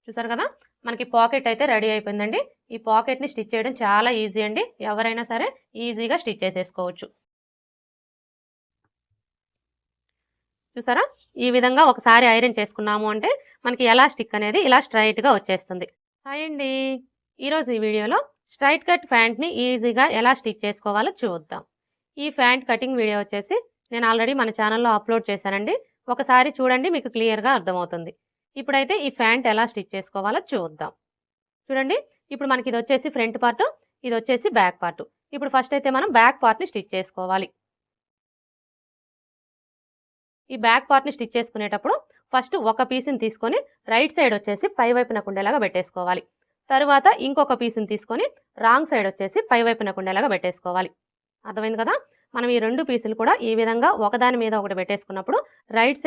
చూసారు కదా, మనకి పాకెట్ అయితే రెడీ అయిపోయిందండి. ఈ పాకెట్ని స్టిచ్ చేయడం చాలా ఈజీ అండి. ఎవరైనా సరే ఈజీగా స్టిచ్ చేసేసుకోవచ్చు. చూసారా, ఈ విధంగా ఒకసారి ఐరన్ చేసుకున్నాము అంటే మనకి ఎలాస్టిక్ అనేది ఇలా స్ట్రైట్గా వచ్చేస్తుంది. హాయ్ అండి, ఈరోజు ఈ వీడియోలో స్ట్రైట్ కట్ ప్యాంట్ని ఈజీగా ఎలా స్టిచ్ చేసుకోవాలో చూద్దాం. ఈ ప్యాంట్ కటింగ్ వీడియో వచ్చేసి నేను ఆల్రెడీ మన ఛానల్లో అప్లోడ్ చేశానండి. ఒకసారి చూడండి, మీకు క్లియర్గా అర్థమవుతుంది. ఇప్పుడైతే ఈ ప్యాంట్ ఎలా స్టిచ్ చేసుకోవాలో చూద్దాం. చూడండి, ఇప్పుడు మనకి ఇది వచ్చేసి ఫ్రంట్ పార్ట్, ఇది వచ్చేసి బ్యాక్ పార్ట్. ఇప్పుడు ఫస్ట్ అయితే మనం బ్యాక్ పార్ట్ని స్టిచ్ చేసుకోవాలి. ఈ బ్యాక్ పార్ట్ని స్టిచ్ చేసుకునేటప్పుడు ఫస్ట్ ఒక పీస్ని తీసుకొని రైట్ సైడ్ వచ్చేసి పై వైపున కుండేలాగా పెట్టేసుకోవాలి. తరువాత ఇంకొక పీస్ని తీసుకొని రాంగ్ సైడ్ వచ్చేసి పై వైపున కుండేలాగా పెట్టేసుకోవాలి. అర్థమైంది కదా, మనం ఈ రెండు పీసులు కూడా ఈ విధంగా ఒకదాని మీద ఒకటి పెట్టేసుకున్నప్పుడు రైట్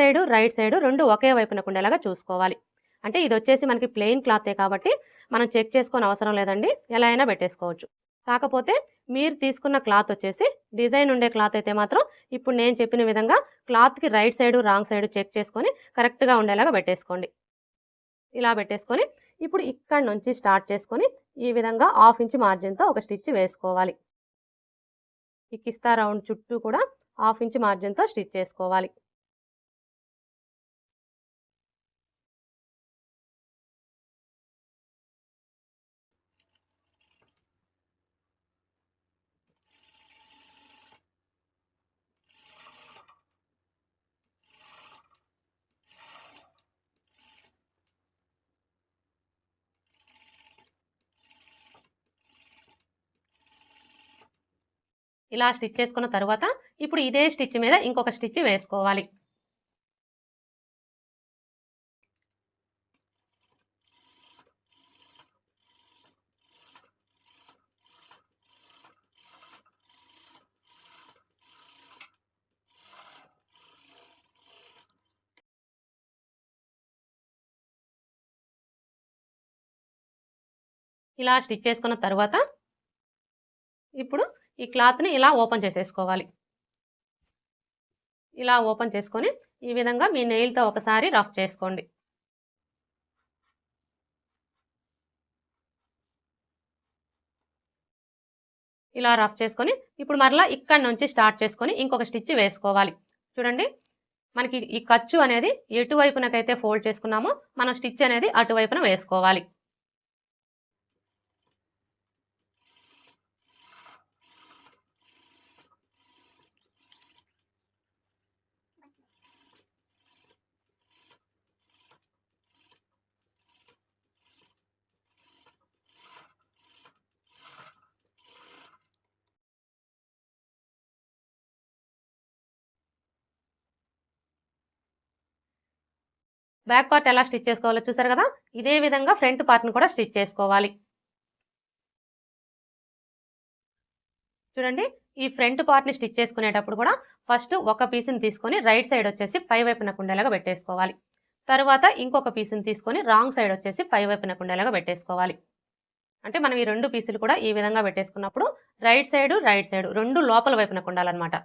సైడ్ రెండు ఒకే వైపున కుండేలాగా చూసుకోవాలి. అంటే ఇది వచ్చేసి మనకి ప్లెయిన్ క్లాతే కాబట్టి మనం చెక్ చేసుకొని అవసరం లేదండి, ఎలా అయినా పెట్టేసుకోవచ్చు. కాకపోతే మీరు తీసుకున్న క్లాత్ వచ్చేసి డిజైన్ ఉండే క్లాత్ అయితే మాత్రం ఇప్పుడు నేను చెప్పిన విధంగా క్లాత్కి right side wrong side check చేసుకొని కరెక్ట్గా ఉండేలాగా పెట్టేసుకోండి. ఇలా పెట్టేసుకొని ఇప్పుడు ఇక్కడ నుంచి స్టార్ట్ చేసుకొని ఈ విధంగా 1/2 ఇంచ్ మార్జిన్తో ఒక స్టిచ్ వేసుకోవాలి. ఈ కిస్తా రౌండ్ చుట్టూ కూడా 1/2 ఇంచ్ మార్జిన్తో స్టిచ్ చేసుకోవాలి. ఇలా స్టిచ్ చేసుకున్న తర్వాత ఇప్పుడు ఇదే స్టిచ్ మీద ఇంకొక స్టిచ్ వేసుకోవాలి. ఇలా స్టిచ్ చేసుకున్న తర్వాత ఇప్పుడు ఈ క్లాత్ని ఇలా ఓపెన్ చేసేసుకోవాలి. ఇలా ఓపెన్ చేసుకొని ఈ విధంగా మీ నెయిల్తో ఒకసారి రఫ్ చేసుకోండి. ఇలా రఫ్ చేసుకొని ఇప్పుడు మరలా ఇక్కడ నుంచి స్టార్ట్ చేసుకొని ఇంకొక స్టిచ్ వేసుకోవాలి. చూడండి, మనకి ఈ ఖర్చు అనేది ఎటువైపునకైతే ఫోల్డ్ చేసుకున్నామో మనం స్టిచ్ అనేది అటువైపున వేసుకోవాలి. బ్యాక్ పార్ట్ ఎలా స్టిచ్ చేసుకోవాలో చూసారు కదా, ఇదే విధంగా ఫ్రంట్ పార్ట్ని కూడా స్టిచ్ చేసుకోవాలి. చూడండి, ఈ ఫ్రంట్ పార్ట్ని స్టిచ్ చేసుకునేటప్పుడు కూడా ఫస్ట్ ఒక పీస్ని తీసుకొని రైట్ సైడ్ వచ్చేసి పై వైపున కుండేలాగా పెట్టేసుకోవాలి. తర్వాత ఇంకొక పీస్ని తీసుకొని రాంగ్ సైడ్ వచ్చేసి పై వైపున కుండేలాగా పెట్టేసుకోవాలి. అంటే మనం ఈ రెండు పీసులు కూడా ఈ విధంగా పెట్టేసుకున్నప్పుడు రైట్ సైడ్ రెండు లోపల వైపున ఉండాలన్నమాట.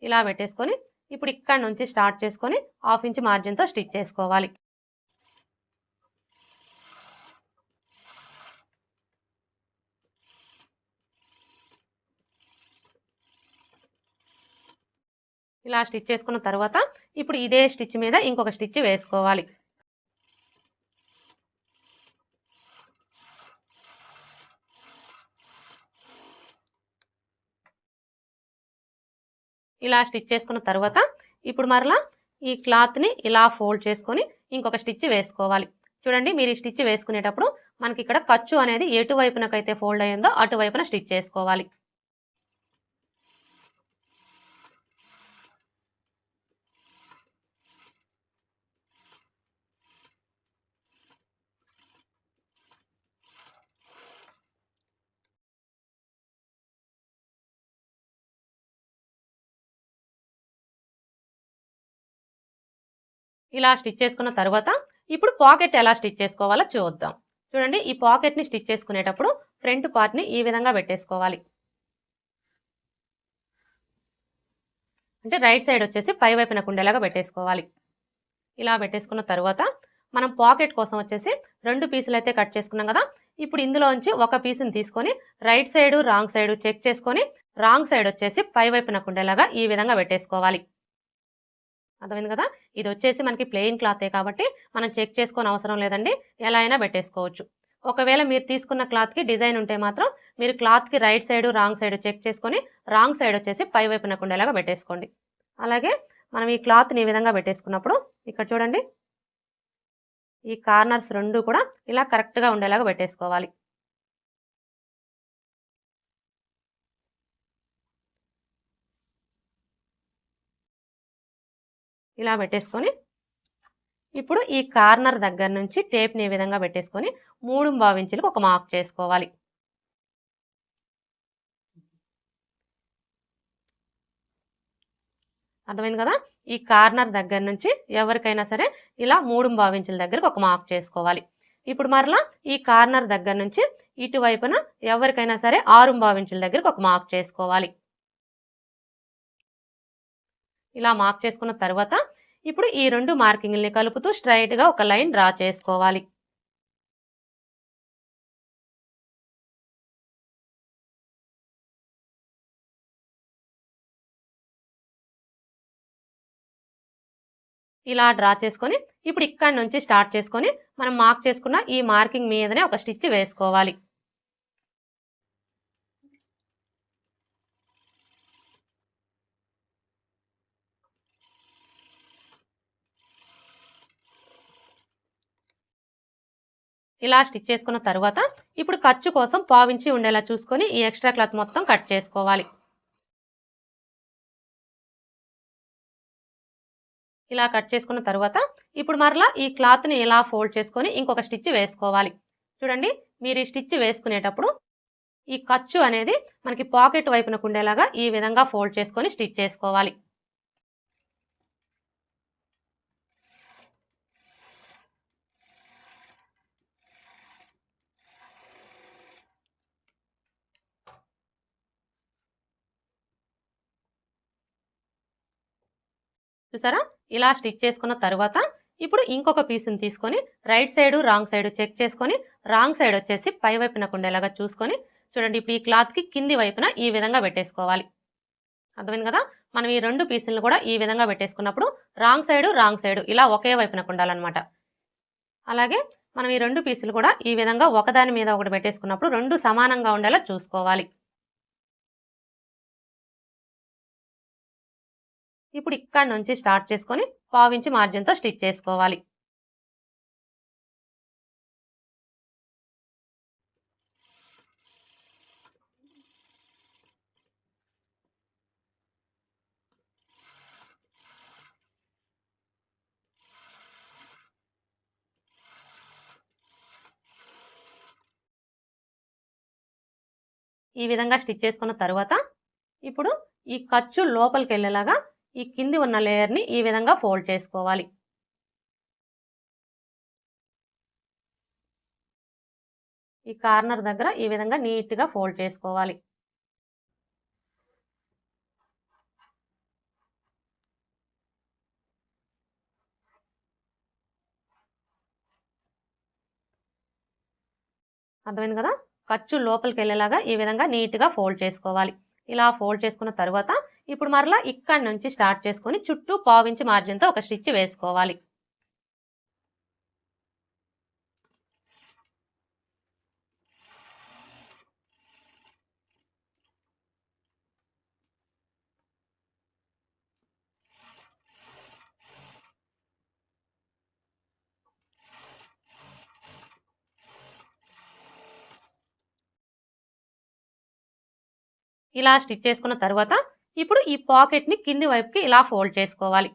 ఇలా పెట్టేసుకొని ఇప్పుడు ఇక్కడ నుంచి స్టార్ట్ చేసుకొని 1/2 ఇంచ్ మార్జిన్తో స్టిచ్ చేసుకోవాలి. ఇలా స్టిచ్ చేసుకున్న తర్వాత ఇప్పుడు ఇదే స్టిచ్ మీద ఇంకొక స్టిచ్ వేసుకోవాలి. ఇలా స్టిచ్ చేసుకున్న తర్వాత ఇప్పుడు మరలా ఈ క్లాత్ని ఇలా ఫోల్డ్ చేసుకొని ఇంకొక స్టిచ్ వేసుకోవాలి. చూడండి, మీరు ఈ స్టిచ్ వేసుకునేటప్పుడు మనకి ఇక్కడ ఖర్చు అనేది ఎటువైపునకైతే ఫోల్డ్ అయ్యిందో అటువైపున స్టిచ్ చేసుకోవాలి. ఇలా స్టిచ్ చేసుకున్న తర్వాత ఇప్పుడు పాకెట్ ఎలా స్టిచ్ చేసుకోవాలో చూద్దాం. చూడండి, ఈ పాకెట్ని స్టిచ్ చేసుకునేటప్పుడు ఫ్రంట్ పార్ట్ని ఈ విధంగా పెట్టేసుకోవాలి. అంటే రైట్ సైడ్ వచ్చేసి పై వైపున కుండేలాగా పెట్టేసుకోవాలి. ఇలా పెట్టేసుకున్న తర్వాత మనం పాకెట్ కోసం వచ్చేసి 2 పీసులు అయితే కట్ చేసుకున్నాం కదా. ఇప్పుడు ఇందులోంచి ఒక పీస్ని తీసుకొని right side wrong side check చేసుకొని రాంగ్ సైడ్ వచ్చేసి పై వైపున ఉండేలాగా ఈ విధంగా పెట్టేసుకోవాలి. అర్థమైంది కదా. ఇది వచ్చేసి మనకి ప్లెయిన్ క్లాతే కాబట్టి మనం చెక్ చేసుకోని అవసరం లేదండి, ఎలా అయినా పెట్టేసుకోవచ్చు. ఒకవేళ మీరు తీసుకున్న క్లాత్కి డిజైన్ ఉంటే మాత్రం మీరు క్లాత్కి right side wrong side check చేసుకొని రాంగ్ సైడ్ వచ్చేసి పై వైపున ఉండేలాగా పెట్టేసుకోండి. అలాగే మనం ఈ క్లాత్ని ఈ విధంగా పెట్టేసుకున్నప్పుడు ఇక్కడ చూడండి, ఈ కార్నర్స్ 2 కూడా ఇలా కరెక్ట్గా ఉండేలాగా పెట్టేసుకోవాలి. ఇలా పెట్టేసుకొని ఇప్పుడు ఈ కార్నర్ దగ్గర నుంచి టేప్ని ఈ విధంగా పెట్టేసుకొని 3/4 ఇంచులకు ఒక మార్క్ చేసుకోవాలి. అర్థమైంది కదా. ఈ కార్నర్ దగ్గర నుంచి ఎవరికైనా సరే ఇలా 3/4 ఇంచుల దగ్గరకు ఒక మార్క్ చేసుకోవాలి. ఇప్పుడు మరలా ఈ కార్నర్ దగ్గర నుంచి ఇటువైపున ఎవరికైనా సరే 6/4 ఇంచుల దగ్గరకు ఒక మార్క్ చేసుకోవాలి. ఇలా మార్క్ చేసుకున్న తర్వాత ఇప్పుడు ఈ 2 మార్కింగ్ని కలుపుతూ స్ట్రైట్గా ఒక లైన్ డ్రా చేసుకోవాలి. ఇలా డ్రా చేసుకొని ఇప్పుడు ఇక్కడ నుంచి స్టార్ట్ చేసుకొని మనం మార్క్ చేసుకున్న ఈ మార్కింగ్ మీదనే ఒక స్టిచ్ వేసుకోవాలి. ఇలా స్టిచ్ చేసుకున్న తర్వాత ఇప్పుడు ఖర్చు కోసం 1/4 ఇంచి ఉండేలా చూసుకొని ఈ ఎక్స్ట్రా క్లాత్ మొత్తం కట్ చేసుకోవాలి. ఇలా కట్ చేసుకున్న తర్వాత ఇప్పుడు మరలా ఈ క్లాత్ని ఇలా ఫోల్డ్ చేసుకొని ఇంకొక స్టిచ్ వేసుకోవాలి. చూడండి, మీరు ఈ స్టిచ్ వేసుకునేటప్పుడు ఈ ఖర్చు అనేది మనకి పాకెట్ వైపునకు ఉండేలాగా ఈ విధంగా ఫోల్డ్ చేసుకొని స్టిచ్ చేసుకోవాలి. చూసారా, ఇలా స్టిచ్ చేసుకున్న తర్వాత ఇప్పుడు ఇంకొక పీస్ని తీసుకొని right side wrong side check చేసుకొని రాంగ్ సైడ్ వచ్చేసి పై వైపునకు ఉండేలాగా చూసుకొని చూడండి, ఇప్పుడు ఈ క్లాత్కి కింది వైపున ఈ విధంగా పెట్టేసుకోవాలి. అర్థమైంది కదా. మనం ఈ 2 పీసులను కూడా ఈ విధంగా పెట్టేసుకున్నప్పుడు రాంగ్ సైడు ఇలా ఒకే వైపునకు ఉండాలన్నమాట. అలాగే మనం ఈ 2 పీసులు కూడా ఈ విధంగా ఒకదాని మీద ఒకటి పెట్టేసుకున్నప్పుడు 2 సమానంగా ఉండేలా చూసుకోవాలి. ఇప్పుడు ఇక్కడ నుంచి స్టార్ట్ చేసుకొని 1/4 ఇంచు మార్జిన్తో స్టిచ్ చేసుకోవాలి. ఈ విధంగా స్టిచ్ చేసుకున్న తర్వాత ఇప్పుడు ఈ ఖర్చు లోపలికి వెళ్ళేలాగా ఈ కింది ఉన్న లేయర్ని ఈ విధంగా ఫోల్డ్ చేసుకోవాలి. ఈ కార్నర్ దగ్గర ఈ విధంగా నీట్గా ఫోల్డ్ చేసుకోవాలి. అర్థమైంది కదా. ఖర్చు లోపలికి వెళ్ళేలాగా ఈ విధంగా నీట్గా ఫోల్డ్ చేసుకోవాలి. ఇలా ఫోల్డ్ చేసుకున్న తర్వాత ఇప్పుడు మరలా ఇక్కడ నుంచి స్టార్ట్ చేసుకొని చుట్టూ 1/4 ఇంచు మార్జిన్తో ఒక స్టిచ్ వేసుకోవాలి. ఇలా స్టిచ్ చేసుకున్న తర్వాత ఇప్పుడు ఈ పాకెట్ని కింది వైపుకి ఇలా ఫోల్డ్ చేసుకోవాలి.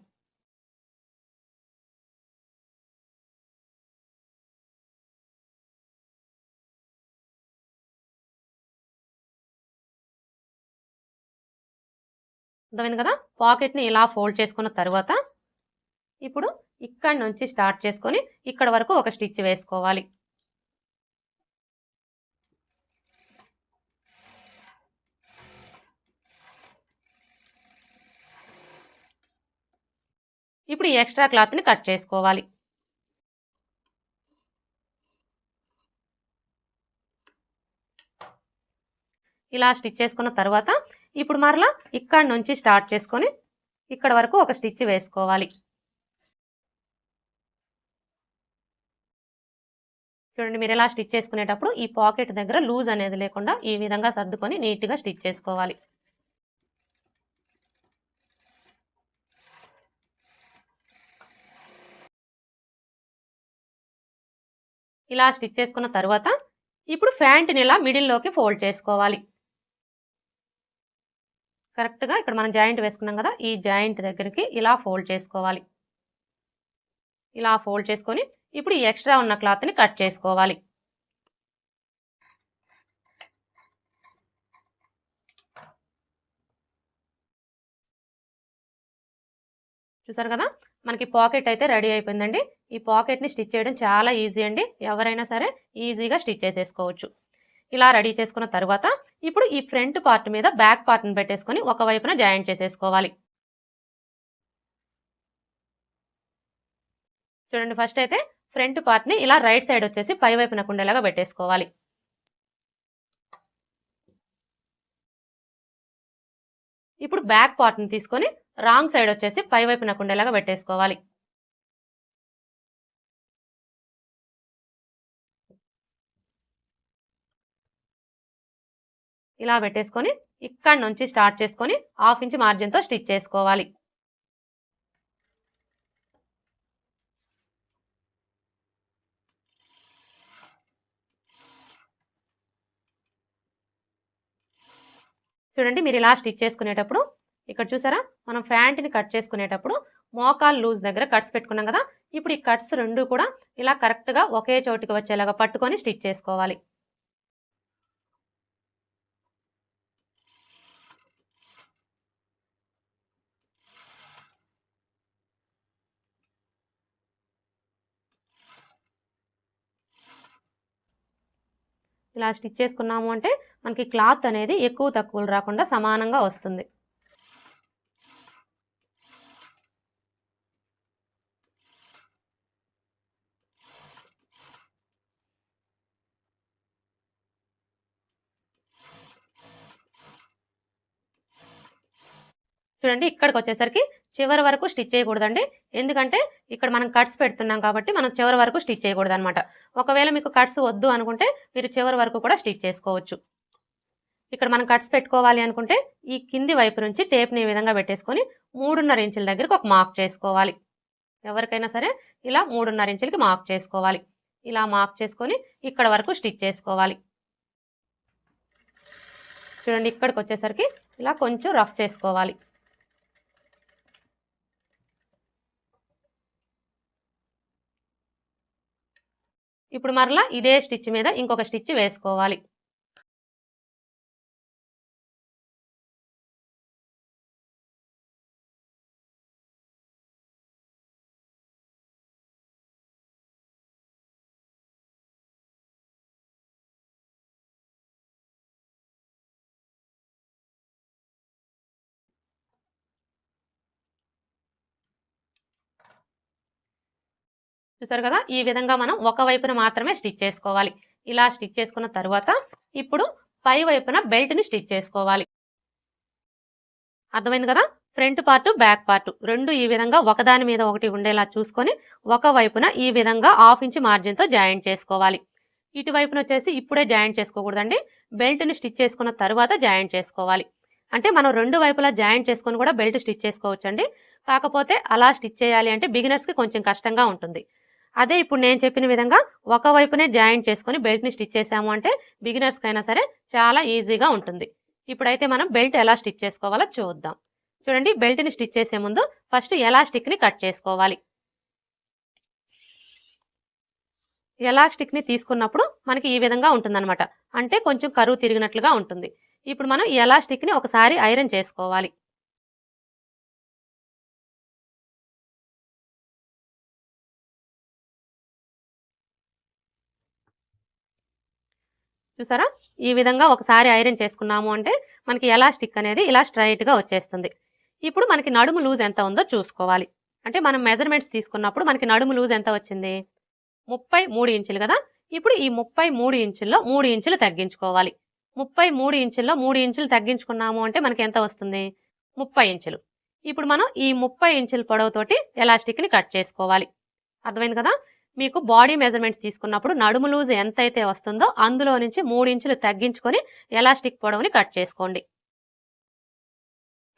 అర్థమైంది కదా. పాకెట్ని ఇలా ఫోల్డ్ చేసుకున్న తర్వాత ఇప్పుడు ఇక్కడ నుంచి స్టార్ట్ చేసుకొని ఇక్కడ వరకు ఒక స్టిచ్ వేసుకోవాలి. ఇప్పుడు ఈ ఎక్స్ట్రా క్లాత్ని కట్ చేసుకోవాలి. ఇలా స్టిచ్ చేసుకున్న తర్వాత ఇప్పుడు మరలా ఇక్కడ నుంచి స్టార్ట్ చేసుకొని ఇక్కడ వరకు ఒక స్టిచ్ వేసుకోవాలి. చూడండి, మీరు ఇలా స్టిచ్ చేసుకునేటప్పుడు ఈ పాకెట్ దగ్గర లూజ్ అనేది లేకుండా ఈ విధంగా సర్దుకొని నీట్గా స్టిచ్ చేసుకోవాలి. ఇలా స్టిచ్ చేసుకున్న తర్వాత ఇప్పుడు ప్యాంట్ని ఇలా మిడిల్లోకి ఫోల్డ్ చేసుకోవాలి. కరెక్ట్గా ఇక్కడ మనం జాయింట్ వేసుకున్నాం కదా, ఈ జాయింట్ దగ్గరికి ఇలా ఫోల్డ్ చేసుకోవాలి. ఇలా ఫోల్డ్ చేసుకొని ఇప్పుడు ఈ ఎక్స్ట్రా ఉన్న క్లాత్ని కట్ చేసుకోవాలి. చూసారు కదా, మనకి పాకెట్ అయితే రెడీ అయిపోయిందండి. ఈ పాకెట్ని స్టిచ్ చేయడం చాలా ఈజీ అండి. ఎవరైనా సరే ఈజీగా స్టిచ్ చేసేసుకోవచ్చు. ఇలా రెడీ చేసుకున్న తర్వాత ఇప్పుడు ఈ ఫ్రంట్ పార్ట్ మీద బ్యాక్ పార్ట్ని పెట్టేసుకొని ఒకవైపున జాయింట్ చేసేసుకోవాలి. చూడండి, ఫస్ట్ అయితే ఫ్రంట్ పార్ట్ని ఇలా రైట్ సైడ్ వచ్చేసి పై వైపున కుండేలాగా పెట్టేసుకోవాలి. ఇప్పుడు బ్యాక్ పార్ట్ని తీసుకొని రాంగ్ సైడ్ వచ్చేసి పై వైపున కుండేలాగా పెట్టేసుకోవాలి. ఇలా పెట్టేసుకొని ఇక్కడ నుంచి స్టార్ట్ చేసుకొని 1/2 ఇంచ్ మార్జిన్తో స్టిచ్ చేసుకోవాలి. చూడండి, మీరు ఇలా స్టిచ్ చేసుకునేటప్పుడు ఇక్కడ చూసారా, మనం ప్యాంట్ని కట్ చేసుకునేటప్పుడు మోకాలు లూజ్ దగ్గర కట్స్ పెట్టుకున్నాం కదా, ఇప్పుడు ఈ కట్స్ రెండు కూడా ఇలా కరెక్ట్గా ఒకే చోటికి వచ్చేలాగా పట్టుకొని స్టిచ్ చేసుకోవాలి. ఇలా స్టిచ్ చేసుకున్నాము అంటే మనకి క్లాత్ అనేది ఎక్కువ తక్కువలు రాకుండా సమానంగా వస్తుంది. చూడండి, ఇక్కడికి వచ్చేసరికి చివరి వరకు స్టిచ్ చేయకూడదండి. ఎందుకంటే ఇక్కడ మనం కట్స్ పెడుతున్నాం కాబట్టి మనం చివరి వరకు స్టిచ్ చేయకూడదు అనమాట. ఒకవేళ మీకు కట్స్ వద్దు అనుకుంటే మీరు చివరి వరకు కూడా స్టిచ్ చేసుకోవచ్చు. ఇక్కడ మనం కట్స్ పెట్టుకోవాలి అనుకుంటే ఈ కింది వైపు నుంచి టేప్ని ఈ విధంగా పెట్టేసుకొని 3.5 ఇంచుల దగ్గరకు ఒక మార్క్ చేసుకోవాలి. ఎవరికైనా సరే ఇలా 3.5 ఇంచులకి మార్క్ చేసుకోవాలి. ఇలా మార్క్ చేసుకొని ఇక్కడ వరకు స్టిచ్ చేసుకోవాలి. చూడండి, ఇక్కడికి వచ్చేసరికి ఇలా కొంచెం రఫ్ చేసుకోవాలి. ఇప్పుడు మరలా ఇదే స్టిచ్ మీద ఇంకొక స్టిచ్ వేసుకోవాలి. చూసారు కదా, ఈ విధంగా మనం ఒక వైపున మాత్రమే స్టిచ్ చేసుకోవాలి. ఇలా స్టిచ్ చేసుకున్న తర్వాత ఇప్పుడు పై వైపున బెల్ట్ని స్టిచ్ చేసుకోవాలి. అర్థమైంది కదా, ఫ్రంట్ పార్ట్ బ్యాక్ పార్ట్ రెండు ఈ విధంగా ఒకదాని మీద ఒకటి ఉండేలా చూసుకొని ఒక వైపున ఈ విధంగా 1/2 ఇంచ్ మార్జిన్తో జాయింట్ చేసుకోవాలి. ఇటువైపున వచ్చేసి ఇప్పుడే జాయింట్ చేసుకోకూడదండి, బెల్ట్ని స్టిచ్ చేసుకున్న తర్వాత జాయింట్ చేసుకోవాలి. అంటే మనం రెండు వైపులా జాయింట్ చేసుకొని కూడా బెల్ట్ స్టిచ్ చేసుకోవచ్చండి. కాకపోతే అలా స్టిచ్ చేయాలి అంటే బిగినర్స్కి కొంచెం కష్టంగా ఉంటుంది. అదే ఇప్పుడు నేను చెప్పిన విధంగా ఒకవైపునే జాయింట్ చేసుకొని బెల్ట్ని స్టిచ్ చేసాము అంటే బిగినర్స్కైనా సరే చాలా ఈజీగా ఉంటుంది. ఇప్పుడైతే మనం బెల్ట్ ఎలా స్టిచ్ చేసుకోవాలో చూద్దాం. చూడండి, బెల్ట్ని స్టిచ్ చేసే ముందు ఫస్ట్ ఎలాస్టిక్ని కట్ చేసుకోవాలి. ఎలాస్టిక్ని తీసుకున్నప్పుడు మనకి ఈ విధంగా ఉంటుందన్నమాట. అంటే కొంచెం కరువు తిరిగినట్లుగా ఉంటుంది. ఇప్పుడు మనం ఈ ఎలాస్టిక్ని ఒకసారి ఐరన్ చేసుకోవాలి. చూసారా, ఈ విధంగా ఒకసారి ఐరన్ చేసుకున్నాము అంటే మనకి ఎలాస్టిక్ అనేది ఇలా స్ట్రైట్గా వచ్చేస్తుంది. ఇప్పుడు మనకి నడుము లూజ్ ఎంత ఉందో చూసుకోవాలి. అంటే మనం మెజర్మెంట్స్ తీసుకున్నప్పుడు మనకి నడుము లూజ్ ఎంత వచ్చింది, 33 ఇంచులు కదా. ఇప్పుడు ఈ 33 ఇంచుల్లో 3 ఇంచులు తగ్గించుకోవాలి. 33 ఇంచుల్లో 3 ఇంచులు తగ్గించుకున్నాము అంటే మనకి ఎంత వస్తుంది? 30 ఇంచులు. ఇప్పుడు మనం ఈ 30 ఇంచుల పొడవుతోటి ఎలాస్టిక్‌ని కట్ చేసుకోవాలి. అర్థమైంది కదా? మీకు బాడీ మెజర్‌మెంట్స్ తీసుకున్నప్పుడు నడుము లూజ్ ఎంతైతే వస్తుందో అందులో నుంచి 3 ఇంచులు తగ్గించుకొని ఎలాస్టిక్ పొడవుని కట్ చేసుకోండి.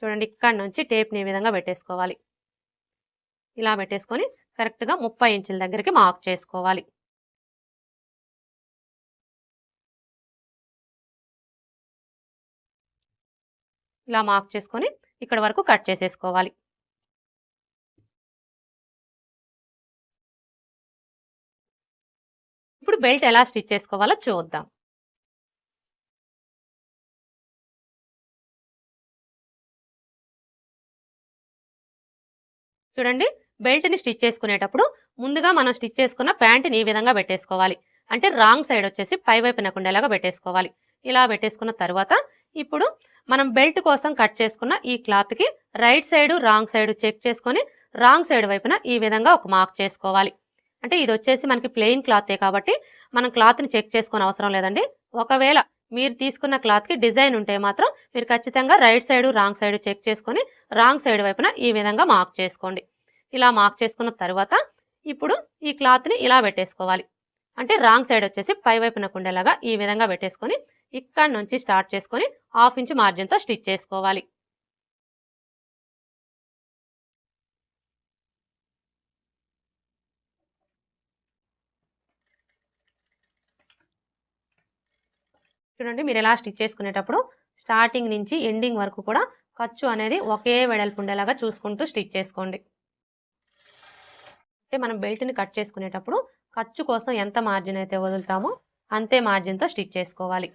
చూడండి, ఇక్కడి నుంచి టేప్‌ని ఈ విధంగా పెట్టేసుకోవాలి. ఇలా పెట్టేసుకొని కరెక్ట్‌గా 30 ఇంచుల దగ్గరికి మార్క్ చేసుకోవాలి. ఇలా మార్క్ చేసుకొని ఇక్కడ వరకు కట్ చేసేసుకోవాలి. ఇప్పుడు బెల్ట్ ఎలా స్టిచ్ చేసుకోవాలో చూద్దాం. చూడండి, బెల్ట్‌ని స్టిచ్ చేసుకునేటప్పుడు ముందుగా మనం స్టిచ్ చేసుకున్న ప్యాంట్‌ని ఈ విధంగా పెట్టేసుకోవాలి. అంటే రాంగ్ సైడ్ వచ్చేసి పై వైపునకు ఉండేలాగా పెట్టేసుకోవాలి. ఇలా పెట్టేసుకున్న తర్వాత ఇప్పుడు మనం బెల్ట్ కోసం కట్ చేసుకున్న ఈ క్లాత్‌కి right side, wrong side check చేసుకొని రాంగ్ సైడ్ వైపున ఈ విధంగా ఒక మార్క్ చేసుకోవాలి. అంటే ఇది వచ్చేసి మనకి ప్లెయిన్ క్లాతే కాబట్టి మనం క్లాత్‌ని చెక్ చేసుకోని అవసరం లేదండి. ఒకవేళ మీరు తీసుకున్న క్లాత్‌కి డిజైన్ ఉంటే మాత్రం మీరు ఖచ్చితంగా right side, wrong side check చేసుకొని రాంగ్ సైడ్ వైపున ఈ విధంగా మార్క్ చేసుకోండి. ఇలా మార్క్ చేసుకున్న తర్వాత ఇప్పుడు ఈ క్లాత్‌ని ఇలా పెట్టేసుకోవాలి. అంటే రాంగ్ సైడ్ వచ్చేసి పై వైపునకు ఉండేలాగా ఈ విధంగా పెట్టేసుకొని ఇక్కడి నుంచి స్టార్ట్ చేసుకొని 1/2 ఇంచ్ మార్జిన్‌తో స్టిచ్ చేసుకోవాలి. చూడండి, మీరు ఎలా స్టిచ్ చేసుకునేటప్పుడు స్టార్టింగ్ నుంచి ఎండింగ్ వరకు కూడా ఖర్చు అనేది ఒకే వెడల్పు ఉండేలాగా చూసుకుంటూ స్టిచ్ చేసుకోండి. అంటే మనం బెల్ట్‌ని కట్ చేసుకునేటప్పుడు ఖర్చు కోసం ఎంత మార్జిన్ అయితే వదులుతామో అంతే మార్జిన్‌తో స్టిచ్ చేసుకోవాలి.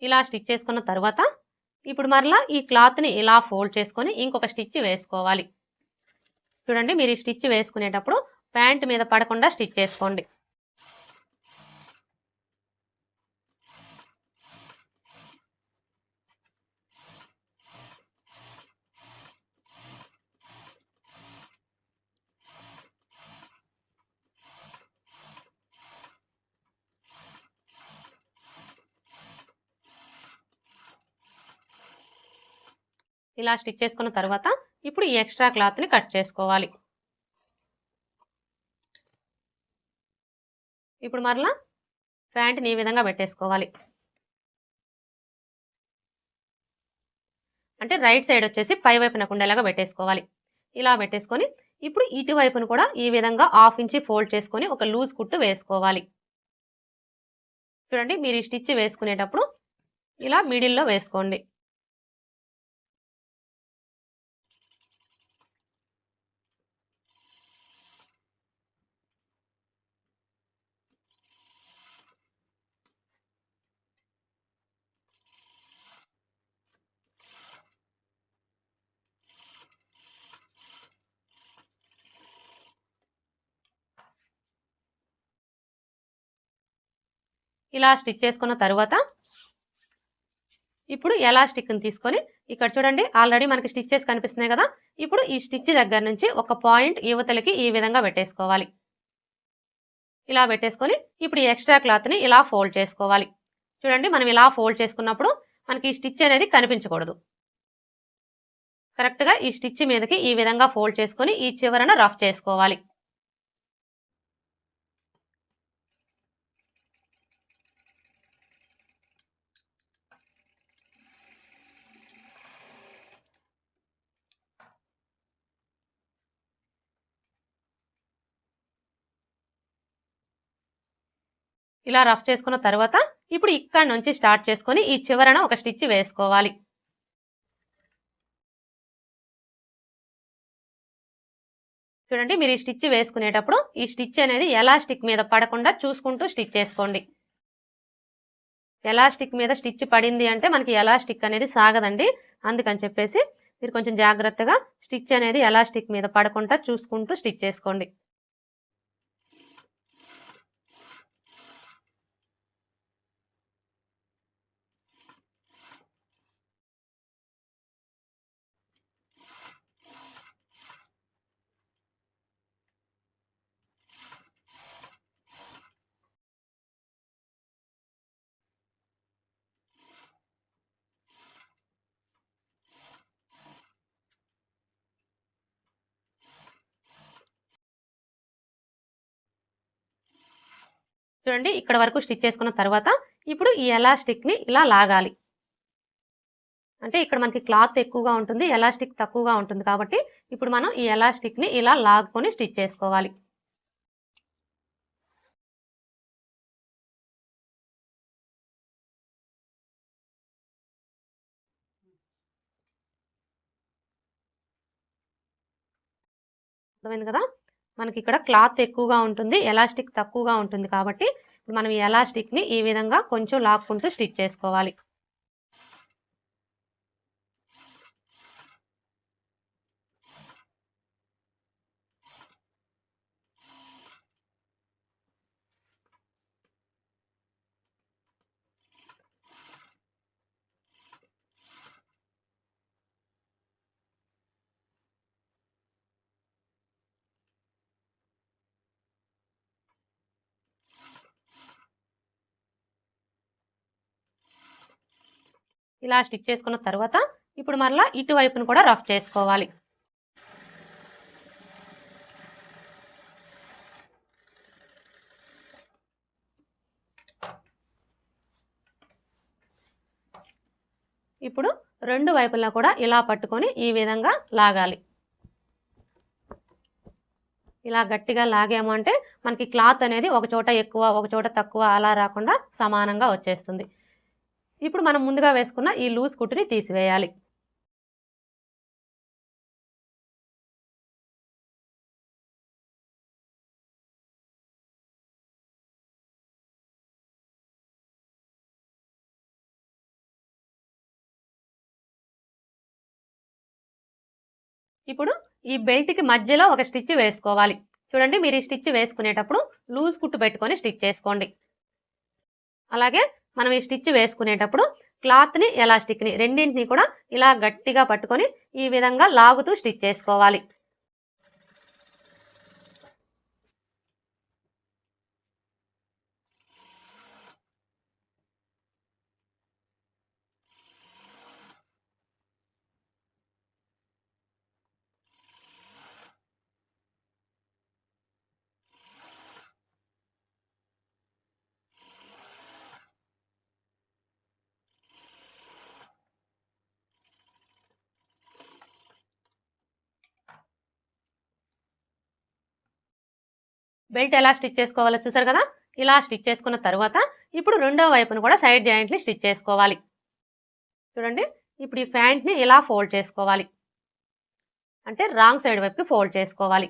ఇలా స్టిచ్ చేసుకున్న తర్వాత ఇప్పుడు మరలా ఈ క్లాత్‌ని ఇలా ఫోల్డ్ చేసుకొని ఇంకొక స్టిచ్ వేసుకోవాలి. చూడండి, మీరు ఈ స్టిచ్ వేసుకునేటప్పుడు ప్యాంట్ మీద పడకుండా స్టిచ్ చేసుకోండి. ఇలా స్టిచ్ చేసుకున్న తర్వాత ఇప్పుడు ఈ ఎక్స్ట్రా క్లాత్‌ని కట్ చేసుకోవాలి. ఇప్పుడు మరలా ప్యాంట్‌ని ఈ విధంగా పెట్టేసుకోవాలి. అంటే రైట్ సైడ్ వచ్చేసి పై వైపునకు ఉండేలాగా పెట్టేసుకోవాలి. ఇలా పెట్టేసుకొని ఇప్పుడు ఇటువైపును కూడా ఈ విధంగా 1/2 ఇంచ్ ఫోల్డ్ చేసుకొని ఒక లూజ్ కుట్టు వేసుకోవాలి. చూడండి, మీరు ఈ స్టిచ్ వేసుకునేటప్పుడు ఇలా మిడిల్‌లో వేసుకోండి. ఇలా స్టిచ్ చేసుకున్న తర్వాత ఇప్పుడు ఎలాస్టిక్‌ని తీసుకొని ఇక్కడ చూడండి, ఆల్రెడీ మనకి స్టిచెస్ కనిపిస్తున్నాయి కదా! ఇప్పుడు ఈ స్టిచ్ దగ్గర నుంచి ఒక పాయింట్ యువతలకి ఈ విధంగా పెట్టేసుకోవాలి. ఇలా పెట్టేసుకొని ఇప్పుడు ఈ ఎక్స్ట్రా క్లాత్‌ని ఇలా ఫోల్డ్ చేసుకోవాలి. చూడండి, మనం ఇలా ఫోల్డ్ చేసుకున్నప్పుడు మనకి ఈ స్టిచ్ అనేది కనిపించకూడదు. కరెక్ట్‌గా ఈ స్టిచ్ మీదకి ఈ విధంగా ఫోల్డ్ చేసుకొని ఈ చివరన రఫ్ చేసుకోవాలి. ఇలా రఫ్ చేసుకున్న తర్వాత ఇప్పుడు ఇక్కడ నుంచి స్టార్ట్ చేసుకొని ఈ చివరన ఒక స్టిచ్ వేసుకోవాలి. చూడండి, మీరు ఈ స్టిచ్ వేసుకునేటప్పుడు ఈ స్టిచ్ అనేది ఎలాస్టిక్ మీద పడకుండా చూసుకుంటూ స్టిచ్ చేసుకోండి. ఎలాస్టిక్ మీద స్టిచ్ పడింది అంటే మనకి ఎలాస్టిక్ అనేది సాగదండి. అందుకని చెప్పేసి మీరు కొంచెం జాగ్రత్తగా స్టిచ్ అనేది ఎలాస్టిక్ మీద పడకుండా చూసుకుంటూ స్టిచ్ చేసుకోండి. చూడండి, ఇక్కడ వరకు స్టిచ్ చేసుకున్న తర్వాత ఇప్పుడు ఈ ఎలాస్టిక్ని ఇలా లాగాలి. అంటే ఇక్కడ మనకి క్లాత్ ఎక్కువగా ఉంటుంది, ఎలాస్టిక్ తక్కువగా ఉంటుంది కాబట్టి ఇప్పుడు మనం ఈ ఎలాస్టిక్ని ఇలా లాగుకొని స్టిచ్ చేసుకోవాలి. అర్థమైంది కదా? మనకి ఇక్కడ క్లాత్ ఎక్కువగా ఉంటుంది, ఎలాస్టిక్ తక్కువగా ఉంటుంది కాబట్టి మనం ఈ ఎలాస్టిక్ని ఈ విధంగా కొంచెం లాక్కుంటూ స్టిచ్ చేసుకోవాలి. ఇలా స్టిచ్ చేసుకున్న తర్వాత ఇప్పుడు మరలా ఇటువైపును కూడా రఫ్ చేసుకోవాలి. ఇప్పుడు రెండు వైపులా కూడా ఇలా పట్టుకొని ఈ విధంగా లాగాలి. ఇలా గట్టిగా లాగాము అంటే మనకి క్లాత్ అనేది ఒక చోట ఎక్కువ ఒక చోట తక్కువ అలా రాకుండా సమానంగా వచ్చేస్తుంది. ఇప్పుడు మనం ముందుగా వేసుకున్న ఈ లూజ్ కుట్టుని తీసివేయాలి. ఇప్పుడు ఈ బెల్ట్కి మధ్యలో ఒక స్టిచ్ వేసుకోవాలి. చూడండి, మీరు ఈ స్టిచ్ వేసుకునేటప్పుడు లూజ్ కుట్టు పెట్టుకొని స్టిచ్ చేసుకోండి. అలాగే మనం ఈ స్టిచ్ వేసుకునేటప్పుడు క్లాత్ని ఎలాస్టిక్ని రెండింటిని కూడా ఇలా గట్టిగా పట్టుకొని ఈ విధంగా లాగుతూ స్టిచ్ చేసుకోవాలి. బెల్ట్ ఎలా స్టిచ్ చేసుకోవాలో చూసారు కదా? ఇలా స్టిచ్ చేసుకున్న తర్వాత ఇప్పుడు రెండో వైపును కూడా సైడ్ జాయింట్ని స్టిచ్ చేసుకోవాలి. చూడండి, ఇప్పుడు ఈ ప్యాంట్ని ఇలా ఫోల్డ్ చేసుకోవాలి. అంటే రాంగ్ సైడ్ వైపుకి ఫోల్డ్ చేసుకోవాలి.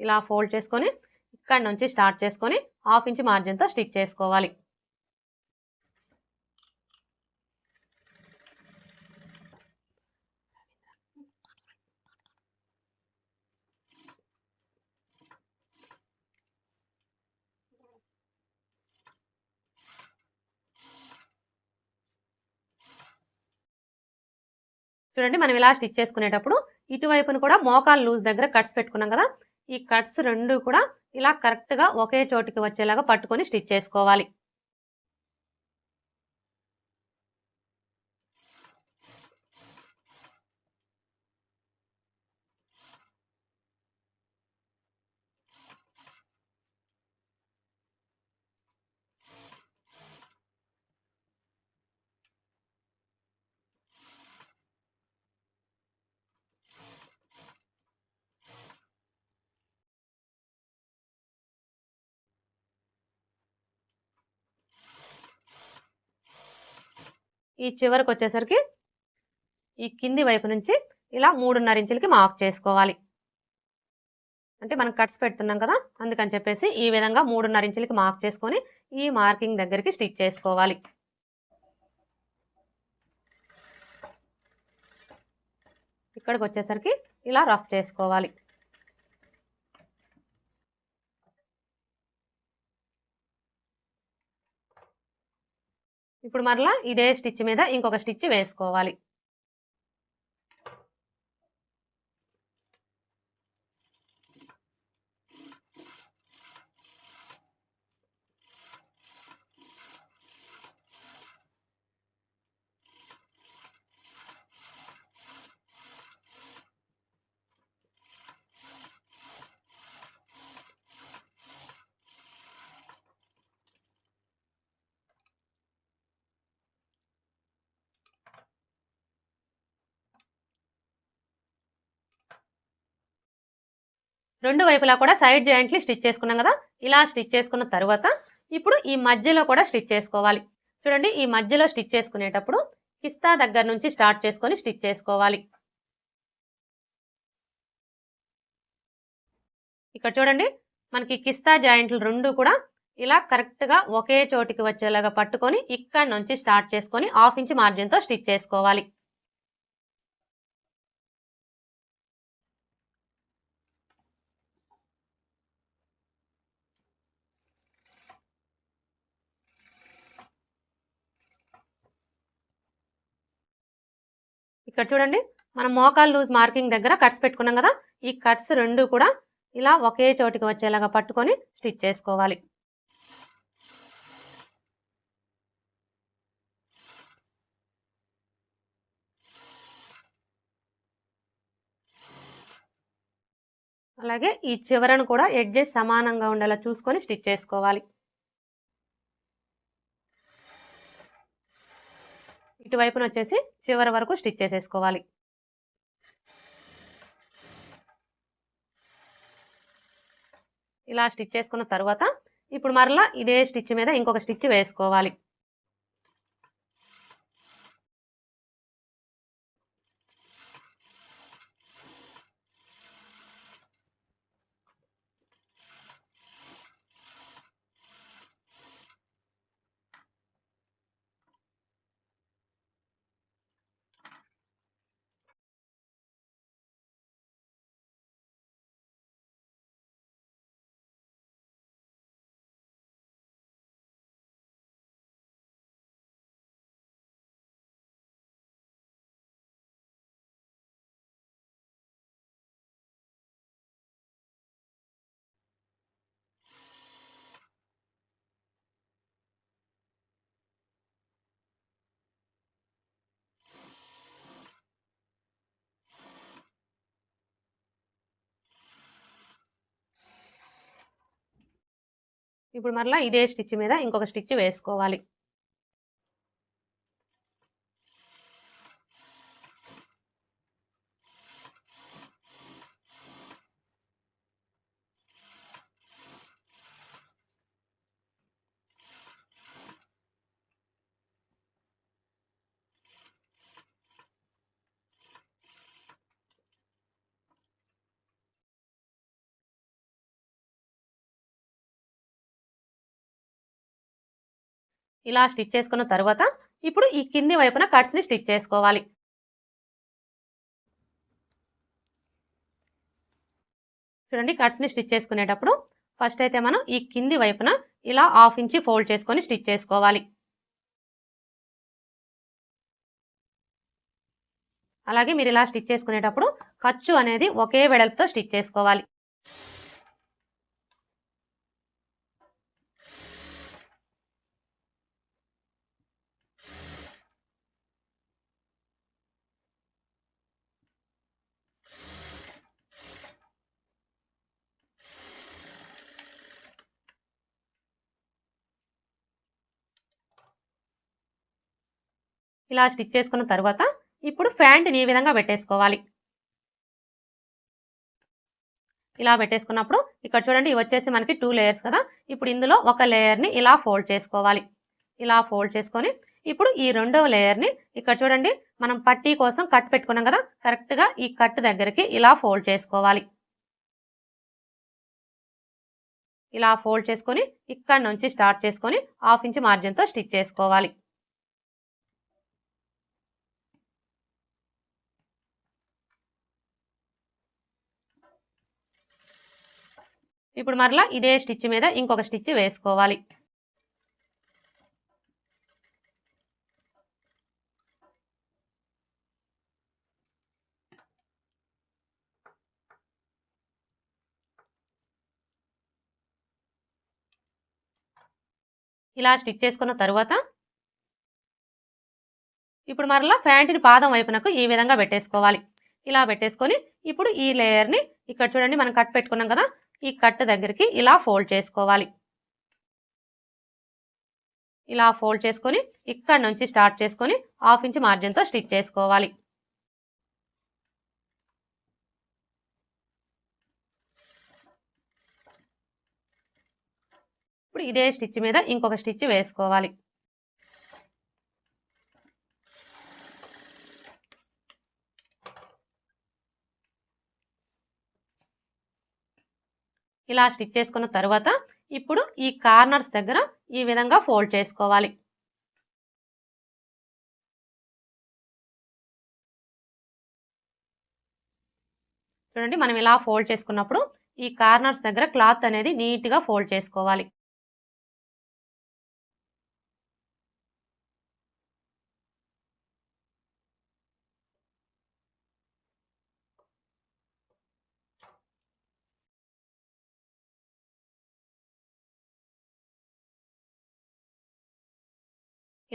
ఇలా ఫోల్డ్ చేసుకొని ఇక్కడ నుంచి స్టార్ట్ చేసుకొని 1/2 ఇంచ్ మార్జిన్తో స్టిచ్ చేసుకోవాలి. చూడండి, మనం ఇలా స్టిచ్ చేసుకునేటప్పుడు ఇటువైపును కూడా మోకాలు లూజ్ దగ్గర కట్స్ పెట్టుకున్నాం కదా, ఈ కట్స్ రెండు కూడా ఇలా కరెక్ట్గా ఒకే చోటికి వచ్చేలాగా పట్టుకొని స్టిచ్ చేసుకోవాలి. ఈ చివరికి వచ్చేసరికి ఈ కింది వైపు నుంచి ఇలా 3.5 ఇంచులకి మార్క్ చేసుకోవాలి. అంటే మనం కట్స్ పెడుతున్నాం కదా, అందుకని చెప్పేసి ఈ విధంగా 3.5 ఇంచులకి మార్క్ చేసుకొని ఈ మార్కింగ్ దగ్గరికి స్టిచ్ చేసుకోవాలి. ఇక్కడికి వచ్చేసరికి ఇలా రఫ్ చేసుకోవాలి. ఇప్పుడు మరలా ఇదే స్టిచ్ మీద ఇంకొక స్టిచ్ వేసుకోవాలి. రెండు వైపులా కూడా సైడ్ జాయింట్లు స్టిచ్ చేసుకున్నాం కదా, ఇలా స్టిచ్ చేసుకున్న తర్వాత ఇప్పుడు ఈ మధ్యలో కూడా స్టిచ్ చేసుకోవాలి. చూడండి, ఈ మధ్యలో స్టిచ్ చేసుకునేటప్పుడు కిస్తా దగ్గర నుంచి స్టార్ట్ చేసుకొని స్టిచ్ చేసుకోవాలి. ఇక్కడ చూడండి, మనకి కిస్తా జాయింట్లు రెండు కూడా ఇలా కరెక్ట్గా ఒకే చోటికి వచ్చేలాగా పట్టుకొని ఇక్కడ నుంచి స్టార్ట్ చేసుకొని 1/2 ఇంచ్ మార్జిన్తో స్టిచ్ చేసుకోవాలి. ఇక్కడ చూడండి, మనం మోకాలు లూజ్ మార్కింగ్ దగ్గర కట్స్ పెట్టుకున్నాం కదా, ఈ కట్స్ రెండు కూడా ఇలా ఒకే చోటికి వచ్చేలాగా పట్టుకొని స్టిచ్ చేసుకోవాలి. అలాగే ఈ చివరను కూడా ఎడ్జెస్ సమానంగా ఉండేలా చూసుకొని స్టిచ్ చేసుకోవాలి. ఇటువైపున వచ్చేసి చివరి వరకు స్టిచ్ చేసేసుకోవాలి. ఇలా స్టిచ్ చేసుకున్న తర్వాత ఇప్పుడు మరలా ఇదే స్టిచ్ మీద ఇంకొక స్టిచ్ వేసుకోవాలి. ఇప్పుడు మరలా ఇదే స్టిచ్ మీద ఇంకొక స్టిచ్ వేసుకోవాలి. ఇలా స్టిచ్ చేసుకున్న తర్వాత ఇప్పుడు ఈ కింది వైపున కట్స్ని స్టిచ్ చేసుకోవాలి. చూడండి, కట్స్ని స్టిచ్ చేసుకునేటప్పుడు ఫస్ట్ అయితే మనం ఈ కింది వైపున ఇలా 1/2 ఇంచ్ ఫోల్డ్ చేసుకొని స్టిచ్ చేసుకోవాలి. అలాగే మీరు ఇలా స్టిచ్ చేసుకునేటప్పుడు ఖర్చు అనేది ఒకే వెడల్పుతో స్టిచ్ చేసుకోవాలి. ఇలా స్టిచ్ చేసుకున్న తర్వాత ఇప్పుడు ప్యాంట్ని ఈ విధంగా పెట్టేసుకోవాలి. ఇలా పెట్టేసుకున్నప్పుడు ఇక్కడ చూడండి, ఇవి వచ్చేసి మనకి 2 లేయర్స్ కదా. ఇప్పుడు ఇందులో ఒక లేయర్ని ఇలా ఫోల్డ్ చేసుకోవాలి. ఇలా ఫోల్డ్ చేసుకొని ఇప్పుడు ఈ రెండవ లేయర్ని ఇక్కడ చూడండి, మనం పట్టీ కోసం కట్ పెట్టుకున్నాం కదా, కరెక్ట్గా ఈ కట్ దగ్గరికి ఇలా ఫోల్డ్ చేసుకోవాలి. ఇలా ఫోల్డ్ చేసుకొని ఇక్కడ నుంచి స్టార్ట్ చేసుకొని 1/2 ఇంచ్ మార్జిన్తో స్టిచ్ చేసుకోవాలి. ఇప్పుడు మరలా ఇదే స్టిచ్ మీద ఇంకొక స్టిచ్ వేసుకోవాలి. ఇలా స్టిచ్ చేసుకున్న తర్వాత ఇప్పుడు మరలా ప్యాంటుని పాదం వైపునకు ఈ విధంగా పెట్టేసుకోవాలి. ఇలా పెట్టేసుకొని ఇప్పుడు ఈ లేయర్ని ఇక్కడ చూడండి, మనం కట్ పెట్టుకున్నాం కదా, ఈ కట్ దగ్గరికి ఇలా ఫోల్డ్ చేసుకోవాలి. ఇలా ఫోల్డ్ చేసుకొని ఇక్కడ నుంచి స్టార్ట్ చేసుకొని 1/2 ఇంచ్ మార్జిన్తో స్టిచ్ చేసుకోవాలి. ఇప్పుడు ఇదే స్టిచ్ మీద ఇంకొక స్టిచ్ వేసుకోవాలి. ఇలా స్టిచ్ చేసుకున్న తర్వాత ఇప్పుడు ఈ కార్నర్స్ దగ్గర ఈ విధంగా ఫోల్డ్ చేసుకోవాలి. చూడండి, మనం ఇలా ఫోల్డ్ చేసుకున్నప్పుడు ఈ కార్నర్స్ దగ్గర క్లాత్ అనేది నీట్గా ఫోల్డ్ చేసుకోవాలి.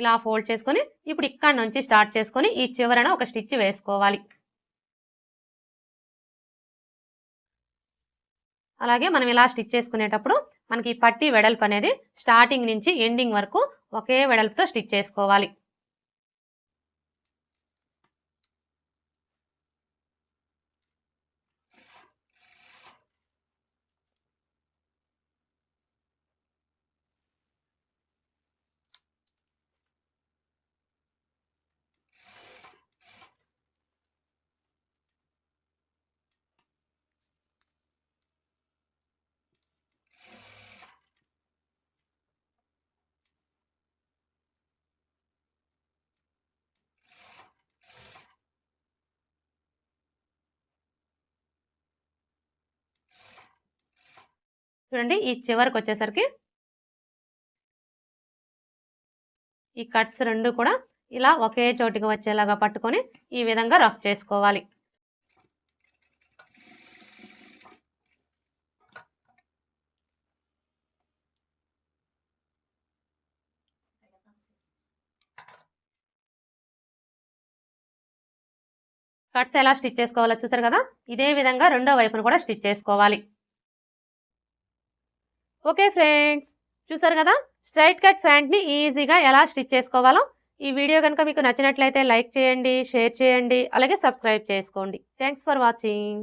ఇలా ఫోల్డ్ చేసుకొని ఇప్పుడు ఇక్కడ నుంచి స్టార్ట్ చేసుకొని ఈ చివరన ఒక స్టిచ్ వేసుకోవాలి. అలాగే మనం ఇలా స్టిచ్ చేసుకునేటప్పుడు మనకి పట్టీ వెడల్పు అనేది స్టార్టింగ్ నుంచి ఎండింగ్ వరకు ఒకే వెడల్పుతో స్టిచ్ చేసుకోవాలి. చూడండి, ఈ చివరికి వచ్చేసరికి ఈ కట్స్ రెండు కూడా ఇలా ఒకే చోటికి వచ్చేలాగా పట్టుకొని ఈ విధంగా రఫ్ చేసుకోవాలి. కట్స్ ఎలా స్టిచ్ చేసుకోవాలో చూసారు కదా, ఇదే విధంగా రెండో వైపును కూడా స్టిచ్ చేసుకోవాలి. ఓకే ఫ్రెండ్స్, చూసారు కదా స్ట్రైట్ కట్ ప్యాంట్ని ఈజీగా ఎలా స్టిచ్ చేసుకోవాలో. ఈ వీడియో కనుక మీకు నచ్చినట్లయితే లైక్ చేయండి, షేర్ చేయండి, అలాగే సబ్స్క్రైబ్ చేసుకోండి. Thanks for watching.